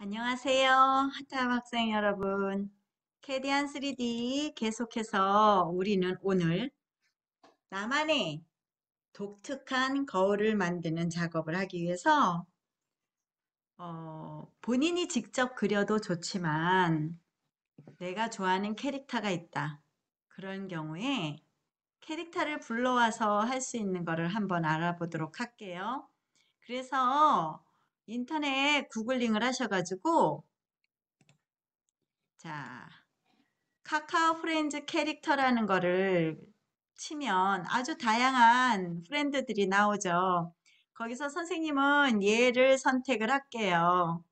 안녕하세요. 하타임 학생 여러분. 캐디안 3D 계속해서 우리는 오늘 나만의 독특한 거울을 만드는 작업을 하기 위해서 본인이 직접 그려도 좋지만 내가 좋아하는 캐릭터가 있다. 그런 경우에 캐릭터를 불러와서 할 수 있는 거를 한번 알아보도록 할게요. 그래서 인터넷 구글링을 하셔가지고 자 카카오 프렌즈 캐릭터라는 거를 치면 아주 다양한 프렌드들이 나오죠. 거기서 선생님은 얘를 선택을 할게요.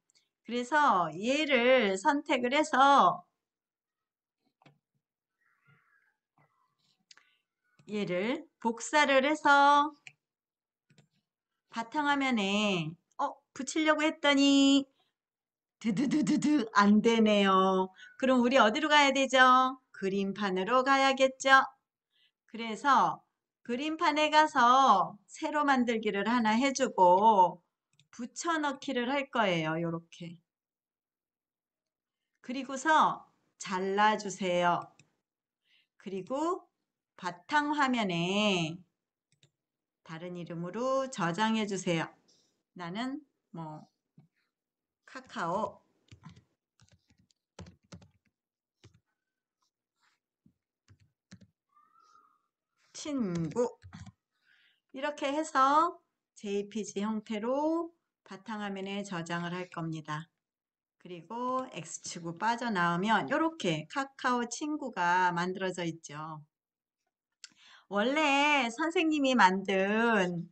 그래서 얘를 선택을 해서 얘를 복사를 해서 바탕화면에 붙이려고 했더니 드드드드드 안 되네요. 그럼 우리 어디로 가야 되죠? 그림판으로 가야겠죠? 그래서 그림판에 가서 새로 만들기를 하나 해주고 붙여넣기를 할 거예요. 요렇게. 그리고서 잘라주세요. 그리고 바탕화면에 다른 이름으로 저장해 주세요. 나는 뭐 카카오 친구 이렇게 해서 JPG 형태로 바탕화면에 저장을 할 겁니다. 그리고 X축으로 빠져나오면 이렇게 카카오 친구가 만들어져 있죠. 원래 선생님이 만든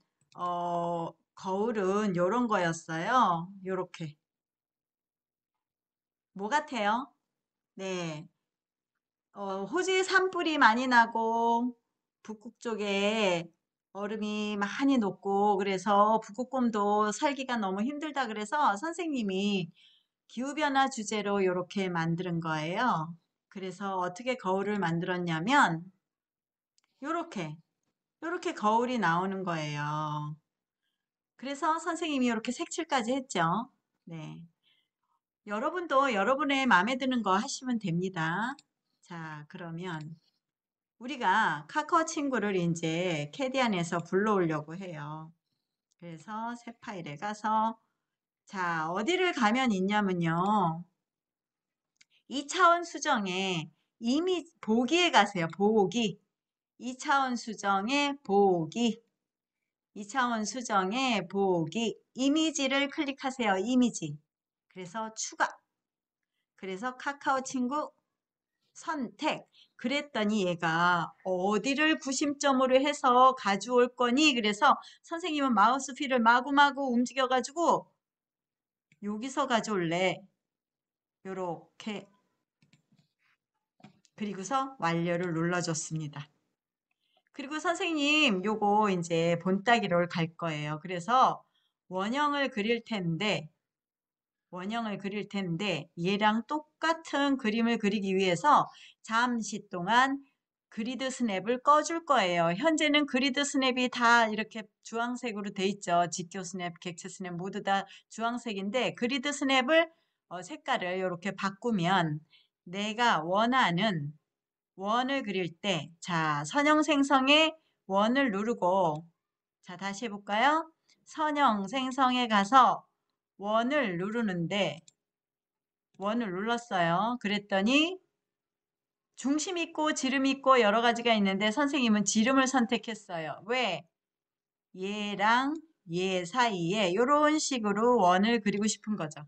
거울은 이런 거였어요. 이렇게. 뭐 같아요? 네. 호지 산불이 많이 나고 북극 쪽에 얼음이 많이 녹고 그래서 북극곰도 살기가 너무 힘들다 그래서 선생님이 기후변화 주제로 이렇게 만드는 거예요. 그래서 어떻게 거울을 만들었냐면 요렇게 거울이 나오는 거예요. 그래서 선생님이 이렇게 색칠까지 했죠. 네. 여러분도 여러분의 마음에 드는 거 하시면 됩니다. 자, 그러면 우리가 카카오 친구를 이제 캐디안에서 불러오려고 해요. 그래서 새 파일에 가서 자, 어디를 가면 있냐면요. 2차원 수정에 이미 보기에 가세요. 보기. 2차원 수정에 보기. 2차원 수정에 보기. 이미지를 클릭하세요. 이미지. 그래서 추가. 그래서 카카오 친구 선택. 그랬더니 얘가 어디를 구심점으로 해서 가져올 거니? 그래서 선생님은 마우스 휠을 마구마구 움직여가지고 여기서 가져올래. 요렇게. 그리고서 완료를 눌러줬습니다. 그리고 선생님 요거 이제 본따기로 갈 거예요. 그래서 원형을 그릴 텐데 얘랑 똑같은 그림을 그리기 위해서 잠시 동안 그리드 스냅을 꺼줄 거예요. 현재는 그리드 스냅이 다 이렇게 주황색으로 돼 있죠. 직교 스냅, 객체 스냅 모두 다 주황색인데 그리드 스냅을 색깔을 이렇게 바꾸면 내가 원하는 원을 그릴 때, 자, 선형 생성에 원을 누르고, 자, 다시 해볼까요? 선형 생성에 가서 원을 누르는데, 원을 눌렀어요. 그랬더니 중심 있고 지름 있고 여러 가지가 있는데 선생님은 지름을 선택했어요. 왜? 얘랑 얘 사이에 이런 식으로 원을 그리고 싶은 거죠.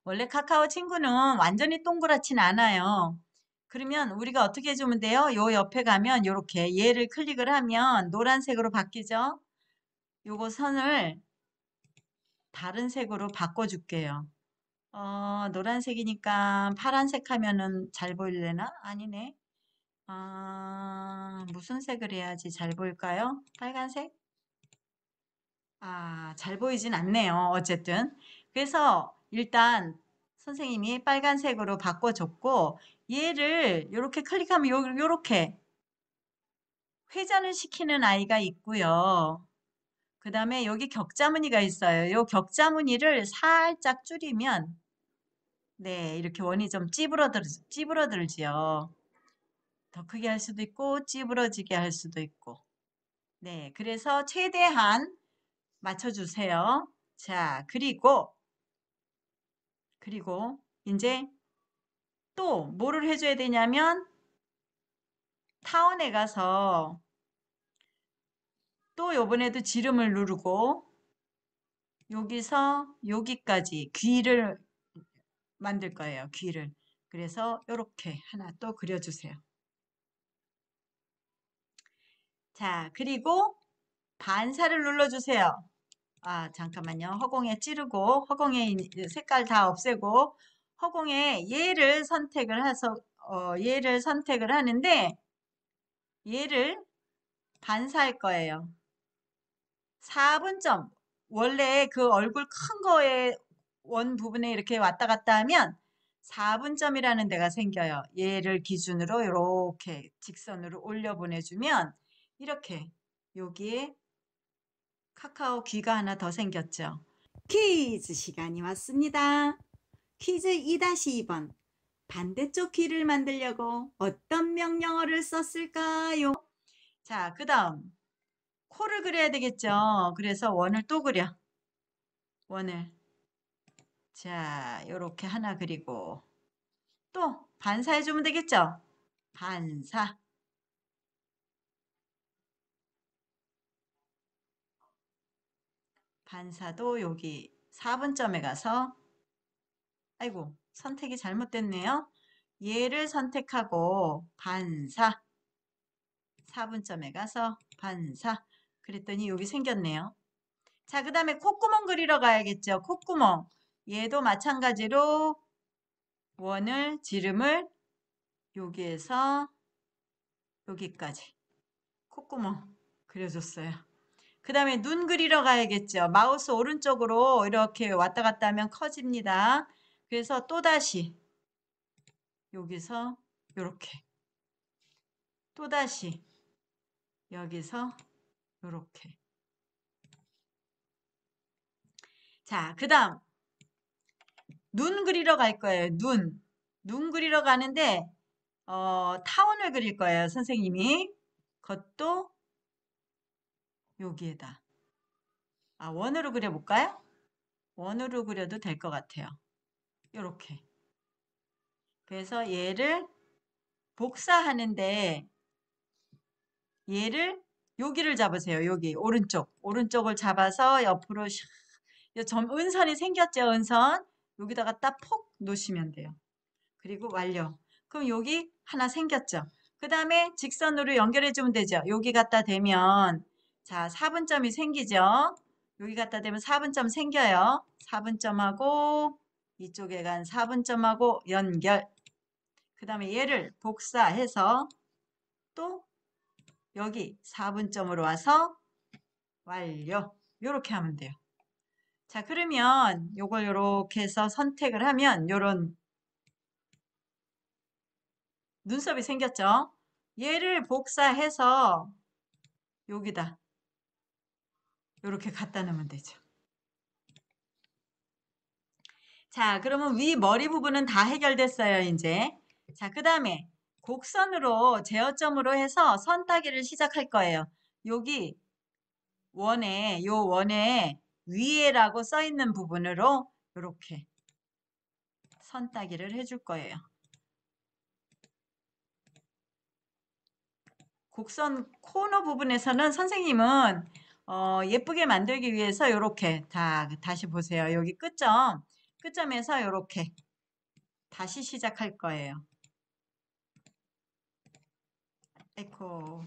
원래 카카오 친구는 완전히 동그랗진 않아요. 그러면 우리가 어떻게 해주면 돼요? 요 옆에 가면 이렇게 얘를 클릭을 하면 노란색으로 바뀌죠? 요거 선을 다른 색으로 바꿔줄게요. 노란색이니까 파란색 하면은 잘 보이려나? 아니네. 무슨 색을 해야지 잘 보일까요? 빨간색? 잘 보이진 않네요. 어쨌든. 그래서 일단 선생님이 빨간색으로 바꿔줬고 얘를 이렇게 클릭하면 요렇게 회전을 시키는 아이가 있고요. 그 다음에 여기 격자무늬가 있어요. 요 격자무늬를 살짝 줄이면 네, 이렇게 원이 좀 찌부러들지요. 더 크게 할 수도 있고 찌부러지게 할 수도 있고. 네, 그래서 최대한 맞춰주세요. 자, 그리고 이제 또 뭐를 해줘야 되냐면 타원에 가서 또 요번에도 지름을 누르고 여기서 여기까지 귀를 만들 거예요. 귀를. 그래서 이렇게 하나 또 그려주세요. 자, 그리고 반사를 눌러주세요. 아, 잠깐만요. 허공에 찌르고 허공에 색깔 다 없애고 허공에 얘를 선택을 해서 얘를 선택을 하는데 얘를 반사할 거예요. 4분점. 원래 그 얼굴 큰 거에 원 부분에 이렇게 왔다 갔다 하면 4분점이라는 데가 생겨요. 얘를 기준으로 이렇게 직선으로 올려 보내주면 이렇게 여기에 카카오 귀가 하나 더 생겼죠. 퀴즈 시간이 왔습니다. 퀴즈 2-2번. 반대쪽 귀를 만들려고 어떤 명령어를 썼을까요? 자, 그 다음 코를 그려야 되겠죠. 그래서 원을 또 그려. 원을. 자, 요렇게 하나 그리고 또 반사해주면 되겠죠. 반사. 반사도 여기 4분점에 가서 아이고 선택이 잘못됐네요. 얘를 선택하고 반사. 4분점에 가서 반사. 그랬더니 여기 생겼네요. 자, 그 다음에 콧구멍 그리러 가야겠죠. 콧구멍. 얘도 마찬가지로 원을, 지름을 여기에서 여기까지 콧구멍 그려줬어요. 그 다음에 눈 그리러 가야겠죠. 마우스 오른쪽으로 이렇게 왔다 갔다 하면 커집니다. 그래서 또다시 여기서 이렇게 또다시 여기서 이렇게 자, 그 다음 눈 그리러 갈 거예요. 눈 그리러 가는데 타원을 그릴 거예요. 선생님이 그것도 여기에다 원으로 그려볼까요? 원으로 그려도 될 것 같아요. 이렇게 그래서 얘를 복사하는데 얘를 여기를 잡으세요. 여기 오른쪽을 잡아서 옆으로 은선이 생겼죠. 은선 여기다가 딱 폭 놓으시면 돼요. 그리고 완료. 그럼 여기 하나 생겼죠. 그 다음에 직선으로 연결해 주면 되죠. 여기 갖다 대면 자 4분점이 생기죠. 여기 갖다 대면 4분점 생겨요. 4분점하고 이쪽에 간 4분점하고 연결. 그 다음에 얘를 복사해서 또 여기 4분점으로 와서 완료. 이렇게 하면 돼요. 자, 그러면 요걸 이렇게 해서 선택을 하면 요런 눈썹이 생겼죠? 얘를 복사해서 여기다 이렇게 갖다 놓으면 되죠. 자, 그러면 위 머리 부분은 다 해결됐어요, 이제. 자, 그 다음에 곡선으로 제어점으로 해서 선 따기를 시작할 거예요. 여기 요 원에 위에라고 써 있는 부분으로 이렇게 선 따기를 해줄 거예요. 곡선 코너 부분에서는 선생님은 예쁘게 만들기 위해서 이렇게 다시 보세요. 여기 끝점에서 이렇게 다시 시작할 거예요. 에코.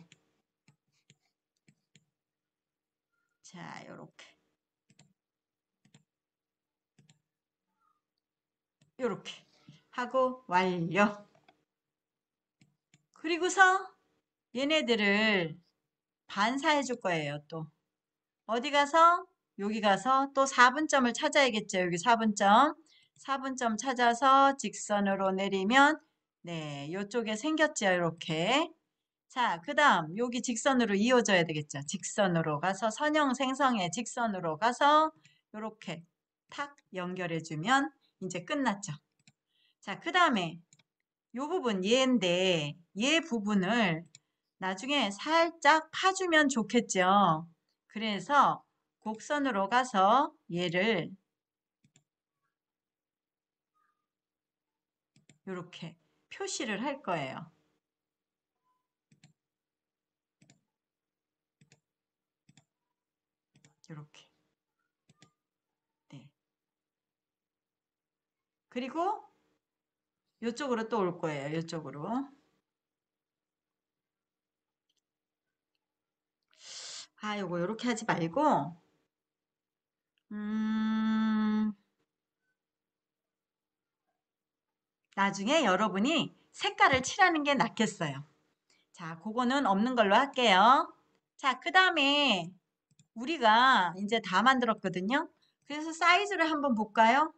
자, 요렇게 하고 완료. 그리고서 얘네들을 반사해 줄 거예요. 또 어디 가서 여기 가서 또 4분점을 찾아야겠죠. 여기 4분점 찾아서 직선으로 내리면 네, 요쪽에 생겼죠. 이렇게. 자, 그 다음 여기 직선으로 이어져야 되겠죠. 직선으로 가서 선형 생성에 직선으로 가서 이렇게 탁 연결해주면 이제 끝났죠. 자, 그 다음에 요 부분 얘인데 얘 부분을 나중에 살짝 파주면 좋겠죠. 그래서 곡선으로 가서 얘를 이렇게 표시를 할 거예요. 이렇게. 네. 그리고 이쪽으로 또 올 거예요. 이쪽으로. 아, 요거 이렇게 하지 말고 나중에 여러분이 색깔을 칠하는 게 낫겠어요. 자, 그거는 없는 걸로 할게요. 자, 그 다음에 우리가 이제 다 만들었거든요. 그래서 사이즈를 한번 볼까요?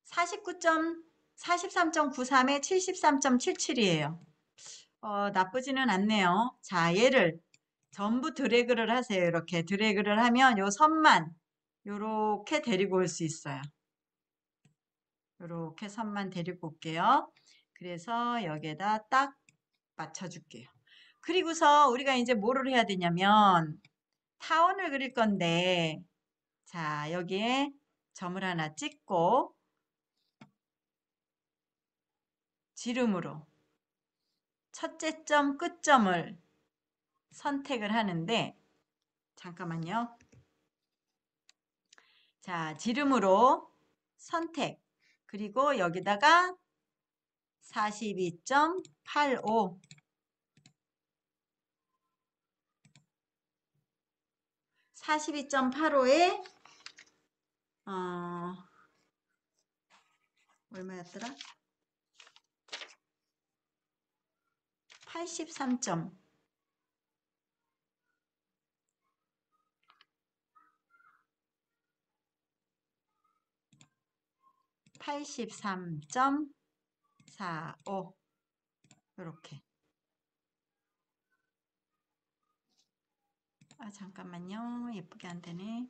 43.93에 73.77이에요. 나쁘지는 않네요. 자, 얘를 전부 드래그를 하세요. 이렇게 드래그를 하면 요 선만 요렇게 데리고 올 수 있어요. 요렇게 선만 데리고 올게요. 그래서 여기에다 딱 맞춰줄게요. 그리고서 우리가 이제 뭐를 해야 되냐면 타원을 그릴 건데 자, 여기에 점을 하나 찍고 지름으로 첫째 점, 끝점을 선택을 하는데 잠깐만요. 자, 지름으로 선택. 그리고 여기다가 42.85 42.85에 얼마였더라? 83점 83.45 이렇게. 아, 잠깐만요. 예쁘게 안 되네.